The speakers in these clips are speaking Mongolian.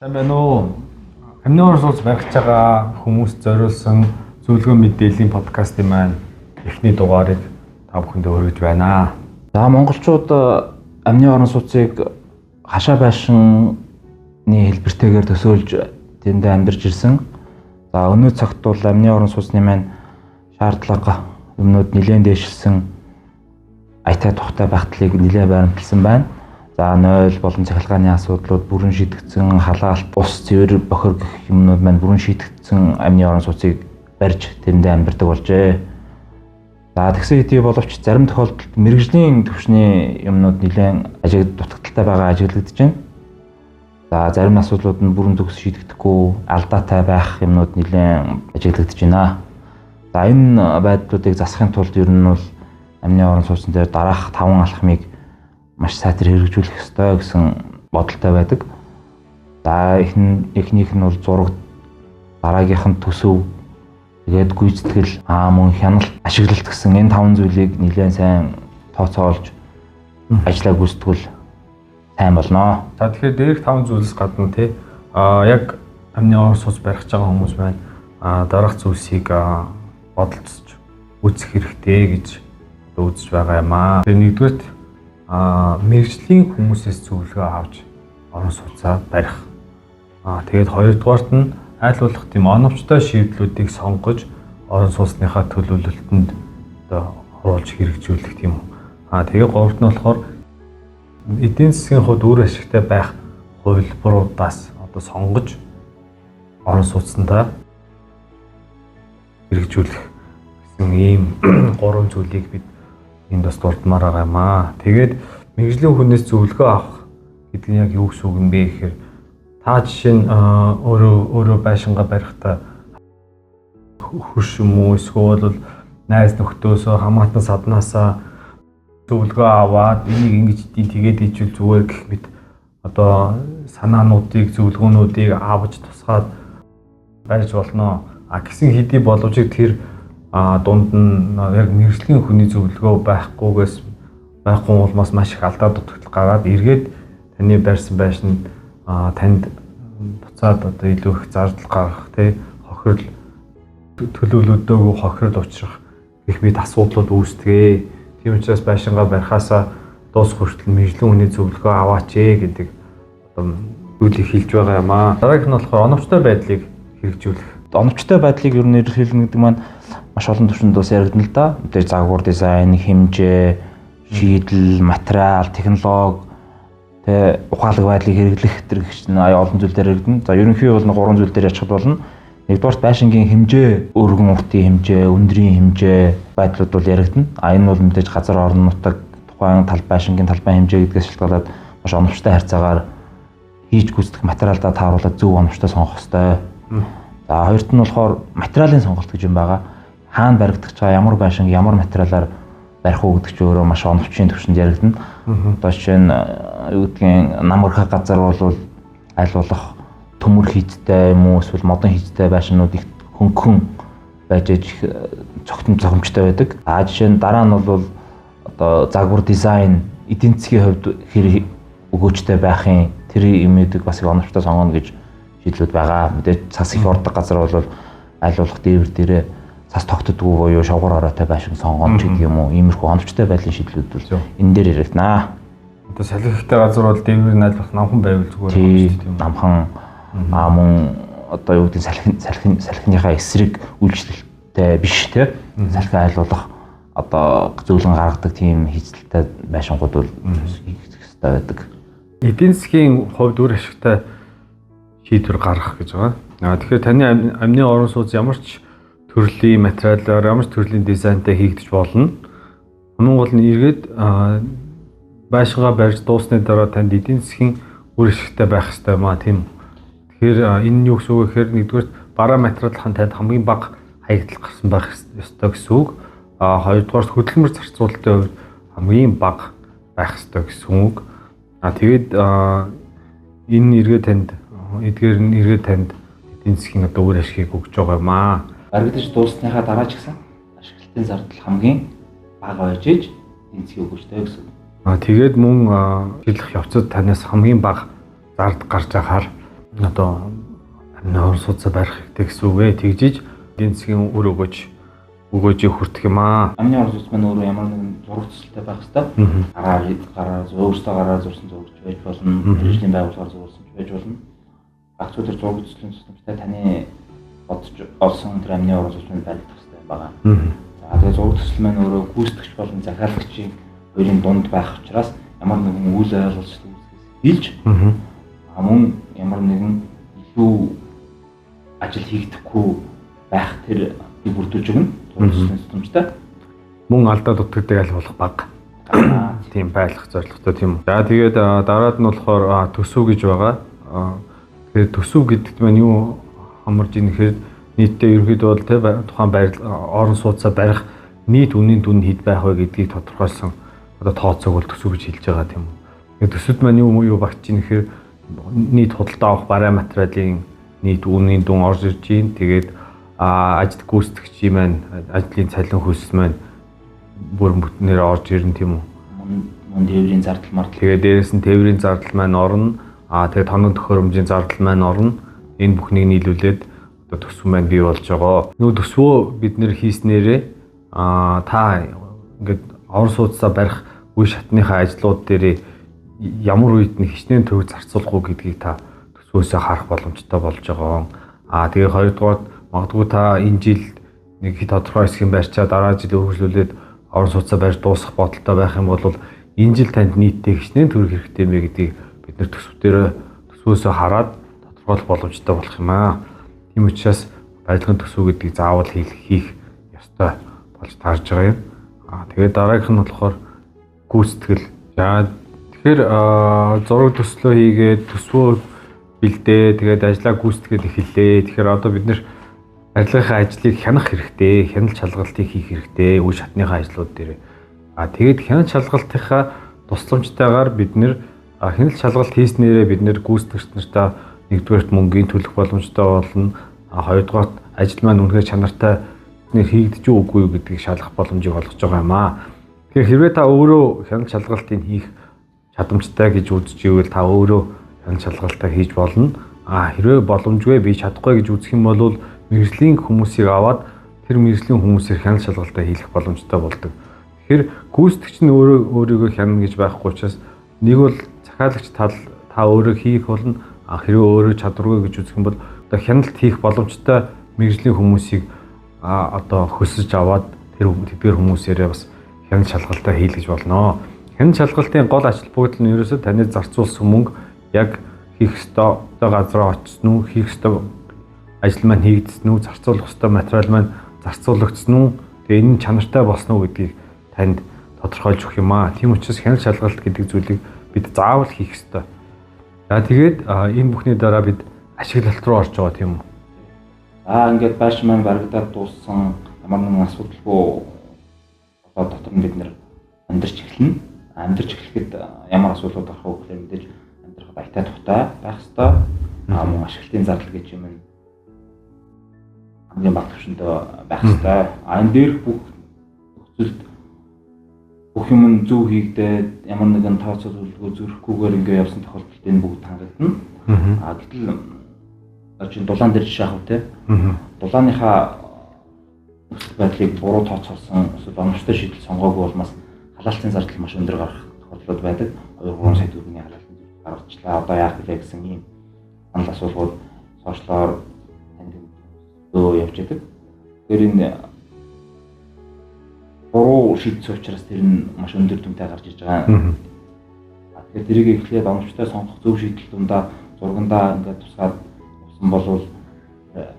Сайн байна уу? Амны орон сууц барьж байгаа хүмүүст зориулсан зөвлөгөө мэдээллийн подкастын маань эхний дугаарыг та бүхэндээ хүргэж байна. За монголчууд амны орон сууцыг хашаа байшинны хэлбэртэйгээр төсөөлж тэндээ амьдарч ирсэн. За өнөө цагт бол амны орон сууцны маань шаардлага юмнууд нэлээд дээшилсэн аятай тухтай багтлыг нэлээд баримталсан байна. За 0 болон цахилгааны асуудлууд бүрэн шийдэгдсэн, халаалт, бус цэвэр бохир гэх юмнууд маань бүрэн шийдэгдсэн амны орон сууцыг барьж тэрэндээ амьдардаг болжээ. За тэгсэн хэдий боловч зарим тохиолдолд мэрэгжлийн түвшний юмнууд нэлээд дутагдaltaй байгаа ажиглагдаж байна. За зарим асуудлууд нь бүрэн төгс шийдэгдэхгүй, алдаатай байх юмнууд нэлээд ажиглагдаж байна. За энэ байдлуудыг засахын тулд ер нь бол амны орон сууцн дээр дараах 5 алхмыг маш сайтар хэрэгжүүлэх ёстой гэсэн бодолтой байдаг. За эхнийх нь бол зураг, дараагийнх нь төсөв, тэгээд гүйцэтгэл, мөн хяналт, ашиглалт гэсэн энэ 5 зүйлийг нэлээд сайн тооцоолж ажиллаа гүйцэтгүүл сайн болно. За тэгэхээр дээрх 5 зүйлс гадна яг амны орон сууц барьж байгаа хүмүүс маань дараах зүйлсийг бодолцож үүсэх хэрэгтэй гэж үзэж байгаа юм аа. Тэгээд нэгдүгээрт мэрэгжлийн хүмүүсээс зөвлөгөө авч орон сууцаа барих. Тэгээд хоёрдугаарт нь аль болох тийм оновчтой шийдлүүдийг сонгож орон сууцныхаа төлөвлөлтөнд оруулж хэрэгжүүлэх тийм. Тэгээд гуравт нь болохоор эдийн засгийн хувьд үр ашигтай байх хувилбаруудаас сонгож орон сууцндаа хэрэгжүүлэх гэсэн ийм 3 зүйлийг бид энд бас дурдмаар байгаа юм аа. Тэгээд мэрэгжлийн хүнээс зөвлөгөө авах гэдэг нь яг юу гэсэн үг юм бэ гэхээр та жишээ нь өөрөө байшингаа барихтаа хөрш юм уу эсвэл найз нөхдөөөсөө хамаатан саднаасаа зөвлөгөө аваад энийг ингэж тэгээд хийвэл зүгээр гэх мэт санаануудыг, зөвлөгөөнүүдийг авч тусгаад барьж болно. Гэсэн хэдий боловч тэр дунд нь яг мэрэгжлийн хүний зөвлөгөө байхгүй улмаас маш их алдаа дутагдал гараад эргээд таны барьсан байшин танд буцаад илүү их зардал гаргах хохирол төлөвлөлтөөгөө хохирол учрах гэх мэт асуудлууд үүсдэг. Тийм учраас байшингаа барихаасаа дуус хүртэл мэрэгжлийн хүний зөвлөгөө аваач гэдэг зүйлийг хэлж байгаа юм аа. Дараагийнх нь болохоор оновчтой байдлыг хэрэгжүүлэх. Оновчтой байдлыг ер нь илэрхийлнэ гэдэг маань маш олон түвшинд бас яригдана л да. Мэдээж загвар дизайн, хэмжээ, шийдэл, материал, технологи, ухаалаг байдлыг хэрэглэх гэх чинь олон зүйл дээр яригдана. За ерөнхийдөө бол 3 зүйл дээр ячихад болно. Нэгдүгээр байшингийн хэмжээ, өргөн уртын хэмжээ, өндрийн хэмжээ байдлууд бол яригдана. Энэ бол мэдээж газар орон нутаг тухайн байшингийн талбай хэмжээ гэдгээс шалтгаалаад маш оновчтой харьцаагаар хийж гүйцэтгэх материалдаа тааруулаад зөв оновчтой сонгох хэрэгтэй. За хоёрт нь болохоор материалын сонголт гэж юм байгаа. Хаана баригдах байгаа ямар байшинг ямар материалаар барих уу гэдэг чинь өөрөө маш оновчийн түвшинд яригдана. Одоо жишээ нь юу гэдгийг намархах газар бол аль болох төмөр хийцтэй юм уу эсвэл модон хийцтэй байшинууд их хөнгөн байж цогцомжтой байдаг. Жишээ нь дараа нь бол загвар дизайн, эдийн засгийн хувьд хэр өгөөжтэй байхын тэр юмнуудыг бас их оновчтой сонгоно гэж шийдлүүд байгаа. Мэдээж цас их ордог газар бол аль болох дээвэр дээрээ цас тогтдоггүй буюу шавхар ороотой байшин сонгоно гэдэг юм уу. Иймэрхүү оновчтой байдлын шийдлүүд бол энэ дээр яригдана. Салхитай газар бол дээвэр нь аль болох намхан байвал зүгээр оновчтой юм. Намхан мөн юу гэдэг салхиныхаа эсрэг үйлчлэлтэй биш салхи аль болох зөвлөн гаргадаг тийм хийцэлтэй байшингууд бол хийх хэрэгтэй байдаг. Эдийн засгийн хувьд үр ашигтай шийдвэр гаргах гэж байгаа. Тэгэхээр таны амны орон сууц ямар ч төрлийн материалаар, ямар ч төрлийн дизайнтай хийгдэж болно. Хамгийн гол нь эргээд байшингаа барьж дуусны дараа танд эдийн засгийн үр ашигтай байх хэрэгтэй маа тийм. Тэгэхээр энэ нь юу гэсэн үг вэ гэхээр нэгдүгээр бараа материалын танд хамгийн бага хаягдл гарсан байх ёстой гэсэн үг. Хоёрдугаар хөдөлмөр зарцуулалтын хувьд хамгийн бага байх ёстой гэсэн үг. Тэгээд энэ эргээд танд эдийн засгийн үр ашгийг өгж байгаа юм аа. Баригдаж дуусныхаа дараа ч гэсэн ашиглалтын зардал хамгийн бага байж эдийн засгийн өгөөжтэй гэсэн үг. Тэгээд мөн хэрэглэх явцад танаас хамгийн бага зард гарч байхаар одоо амны орон сууцаа барих хэрэгтэй гэсэн үг ээ. Тэгжиж эдийн засгийн үр өгөөжийг хүртэх юм аа. Амны орон сууц маань өөрөө ямар нэгэн зураг төсөлтэй байх хэрэгтэй. Гараа өөрсдөө гараа зурсан зурагч байж болно. Мэргэжлийн байгууллагаар зурсан ч байж болно. Багц өдөр зураг төслийн тусламжтай таны бодож олсон тэр амны орон сууцыг барих хэрэгтэй байгаа. За тэгээ зураг төсөл маань өөрөө гүйцэтгэгч болон захиалагчийн хоёрын дунд байх учраас ямар нэгэн үйл ажиллагааг илж мөн ямар нэгэн илүү ажил хийгдэхгүй байх тэр бүрдүүлж өгнө. Зураг төслийн тусламжтай. Мөн алдаа дутагддаг аль болох бага. Тийм байх зорилготой тийм үү. За тэгээд дараад нь болохоор төсөв гэж байгаа. Тэгээд төсөв гэдэгт маань юу хамарж ийн гэхээр нийтдээ ерөнхийдөө бол тухайн орон сууцаа барих нийт үнийн түн хэд байх вэ гэдгийг тодорхойлсон одоо тооцоог бол төсөв гэж хэлж байгаа тийм үү. Тэгээд төсөвд маань юу багч ийн гэхээр нийт худалдаа авах бараа материалын нийт үнийн дүн орж ирж ийн. Тэгээд ажил гүйцэтгэгчийн маань ажлын цалин хөлс маань бүр бүтнээр орж ирнэ тийм үү. Мөн тээврийн зардал мартал. Тэгээд дээрэс нь тээврийн зардал маань орно. Тэгээд тоног төхөөрөмжийн зардал маань орно. Энэ бүхнийг нийлүүлээд одоо төсөв маань бий болж байгаа. Нөө төсвөө бид нэр хийснээрээ та ингээд орон сууцаа барих үе шатныхаа ажлууд дээр ямар үед нь хичнээн төвөг зарцуулах уу гэдгийг та төсвөөсөө харах боломжтой болж байгаа. Тэгээ хоёрдугаар магадгүй та энэ жил нэг тодорхой хэсгийн барьчаа дараа жил үргэлжлүүлээд орон сууцаа барьж дуусгах бодолтой байх юм бол энэ жил танд нийтдээ хичнээн төгрөг хэрэгтэй юм бэ гэдгийг бид нэр төсвөөсөө хараад тодорхойлох боломжтой болох юм аа. Тийм учраас барилгын төсөв гэдгийг заавал хийх ёстой болж таарж байгаа юм. Тэгээд дараагийнх нь болохоор гүйцэтгэл. За тэгэхээр зураг төслөө хийгээд төсвөө бэлдээ. Тэгээд ажлаа гүйцэтгээд эхэллээ. Тэгэхээр одоо бид нэр барилгынхаа ажлыг хянах хэрэгтэй, хяналт шалгалтыг хийх хэрэгтэй үе шатныхаа ажлууд дээр. Тэгээд хяналт шалгалтынхаа тусламжтайгаар бид нэр хяналт шалгалт хийснээрээ бид нэр гүйцэтгэгч нартаа нэгдүгээрт мөнгөний төлөх боломжтой болно. Хоёрдугаарт ажил маань үнэхээр чанартай хийгдэж үгүй юу гэдгийг шалгах боломжийг олгож байгаа юм аа. Тэгэхээр хэрвээ та өөрөө хяналт шалгалтыг хийх чадамжтай гэж үзэж ивэл та өөрөө хяналт шалгалтаа хийж болно. Хэрвээ боломжгүй би чадахгүй гэж үзэх юм бол мэргэжлийн хүмүүсийг аваад тэр мэргэжлийн хүмүүсээр хяналт шалгалтаа хийх боломжтой болдог. Тэгэхээр гүйцэтгэгч нь өөрийгөө хянана гэж байхгүй учраас нэг бол захиалагч тал та өөрөө хийх болно. Хэрвээ өөрөө чадваргүй гэж үзэх юм бол одоо хяналт хийх боломжтой мэргэжлийн хүмүүсийг одоо хөсөж аваад тэр хүмүүсээрээ бас хяналт шалгалтаа хийлгэж болно. Хяналт шалгалтын гол ач холбогдол нь ерөөсөө таны зарцуулсан мөнгө яг хийх ёстой газраа очсон уу, хийх ёстой ажил маань хийгдсэн үү, зарцуулах ёстой материал маань зарцуулагдсан уу, тэгээ энэ чанартай болсон уу гэдгийг танд тодорхойлж өгөх юм аа. Тийм учраас хяналт шалгалт гэдэг зүйлийг бид заавал хийх ёстой. За тэгээд энэ бүхний дараа бид ашиглалт руу орж байгаа тийм үү? Ингээд байш маань барагдаад дууссан ямар нэгэн асуудалгүй одоо дотор нь бид нэр амьдарч эхэлнэ. Амьдарч эхлэхэд ямар асуудлууд гарах вэ гэхээр мэдээж амьдрах баятай тухтай байх ёстой. Мөн ашиглалтын зардал гэж юм хамгийн бага түвшиндээ байх ёстой. Энэ дээр бүх нөхцөлд бүх юм зөв хийгдээд ямар нэгэн тооцоо зөвлөгөө зөрөхгүйгээр ингээд явсан тохиолдолд энэ бүгд хангагдана. Гэтэл чинь дулаан дээр жишээ авах те. Дулааныхаа нөхцөл байдлыг буруу тооцоолсон эсвэл оновчтой шийдэл сонгоогүй бол бас халаалтын зардал маш өндөр гарах тохиолдлууд байдаг. 2-3 сая төгрөгийн халаалтын зардал гаргачлаа. Одоо яах вэ гэсэн ийм санал асуулгууд сошиалоор танд явж байдаг. Тэр энэ буруу шийдсэн учраас тэр нь маш өндөр дүнтэй гарч иж байгаа. Тэгэхээр тэрийг эхлээд оновчтой сонгох зөв шийдэл дундаа зургандаа ингээд тусгаад явсан болвол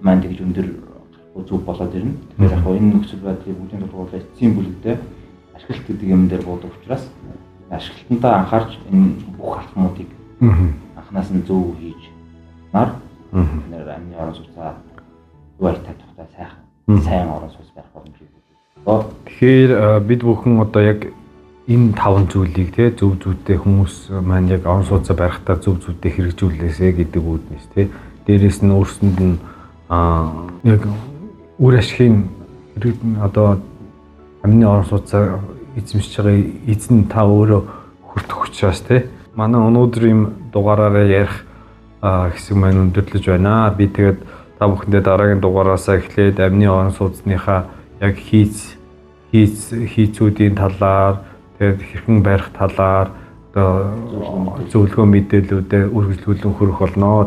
маань тэгж өндөр зөв болоод ирнэ. Тэгэхээр яг энэ нөхцөл байдлыг бүгдийн тулгуурлаж эцсийн бүлэгдээ ашиглалт гэдэг юм дээр буудаг учраас ашиглалтандаа анхаарч энэ бүх алхмуудыг анханаас нь зөв хийж нар нэр амны орон сууцаа дуурайтай тухтай сайн орон сууц байх боломжтой. Тэгэхээр бид бүхэн одоо яг энэ 5 зүйлийг те зөв зүйтэй хүмүүс маань яг орон сууцаа барихтаа зөв зүйтэй хэрэгжүүлээсэ гэдэг үүднээс те дээрээс нь өөрсөнд нь яг үр ашигын одоо амны орон сууцаа эзэмшиж байгаа эзэн та өөрөө хүртэх учраас те манай өнөөдөр ийм дугаараараа ярих хэсэг маань өндөрлөж байна. Би тэгээд та бүхэндээ дараагийн дугаараасаа эхлээд амны орон сууцныхаа яг хийцүүдийн талаар тэгээд хэрхэн барих талаар одоо зөвлөгөө мэдээллүүдэд үргэлжлүүлэн хүргэх болно.